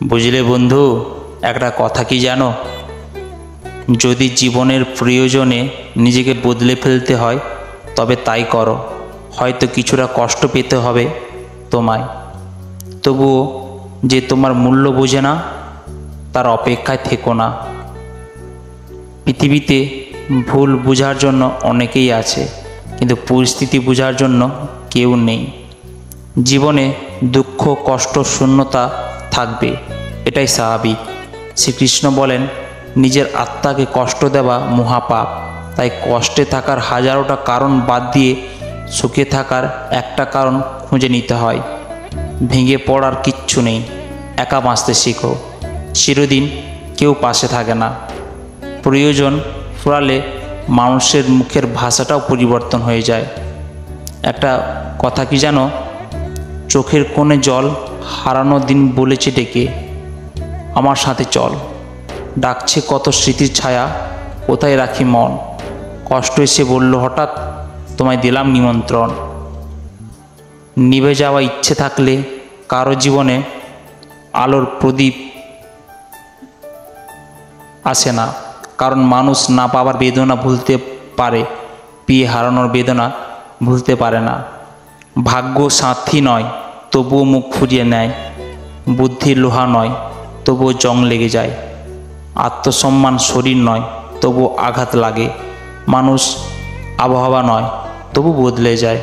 বুঝলে বন্ধু, একটা কথা কি জানো? যদি জীবনের প্রয়োজনে নিজেকে বদলে ফেলতে হয় তবে তাই করো। হয়তো কিছুটা কষ্ট পেতে হবে তোমায়, তবুও যে তোমার মূল্য বোঝে না তার অপেক্ষায় থেকো না। পৃথিবীতে ভুল বোঝার জন্য অনেকেই আছে, কিন্তু পরিস্থিতি বোঝার জন্য কেউ নেই। জীবনে দুঃখ, কষ্ট, শূন্যতা থাকবে, এটাই স্বাভাবিক। শ্রীকৃষ্ণ বলেন, নিজের আত্মাকে কষ্ট দেওয়া মহাপাপ। তাই কষ্টে থাকার হাজারোটা কারণ বাদ দিয়ে সুখে থাকার একটা কারণ খুঁজে নিতে হয়। ভেঙে পড়ার কিচ্ছু নেই, একা বাঁচতে শেখো। চিরদিন কেউ পাশে থাকে না। প্রয়োজন ফুরালে মানুষের মুখের ভাষাটাও পরিবর্তন হয়ে যায়। একটা কথা কি জানো? চোখের কোণে জল, হারানো দিন বলেছে ডেকে, আমার সাথে চল। ডাকছে কত স্মৃতির ছায়া, কোথায় রাখি মন। কষ্ট এসে বলল হঠাৎ, তোমায় দিলাম নিমন্ত্রণ। নিভে যাওয়া ইচ্ছে থাকলে কারো জীবনে আলোর প্রদীপ আসে না। কারণ মানুষ না পাওয়ার বেদনা ভুলতে পারে, পেয়ে হারানোর বেদনা ভুলতে পারে না। ভাগ্য সাথী নয়, তবুও মুখ ফুরিয়ে নেয়। বুদ্ধি লোহা নয়, তবুও জং লেগে যায়। আত্মসম্মান শরীর নয়, তবুও আঘাত লাগে। মানুষ আবহাওয়া নয়, তবু বদলে যায়।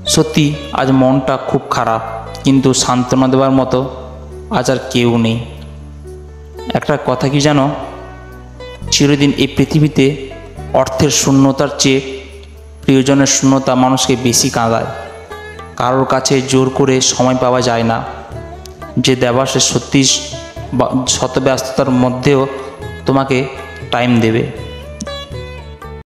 সত্যি আজ মনটা খুব খারাপ, কিন্তু সান্ত্বনা দেওয়ার মতো আজ আর কেউ নেই। একটা কথা কি জানো? চিরদিন এই পৃথিবীতে অর্থের শূন্যতার চেয়ে প্রিয়জনের শূন্যতা মানুষকে বেশি কাঁদায়। কারোর কাছে জোর করে সময় পাওয়া যায় না। যে দেবা সে সত্যি শত ব্যস্ততার মধ্যেও তোমাকে টাইম দেবে।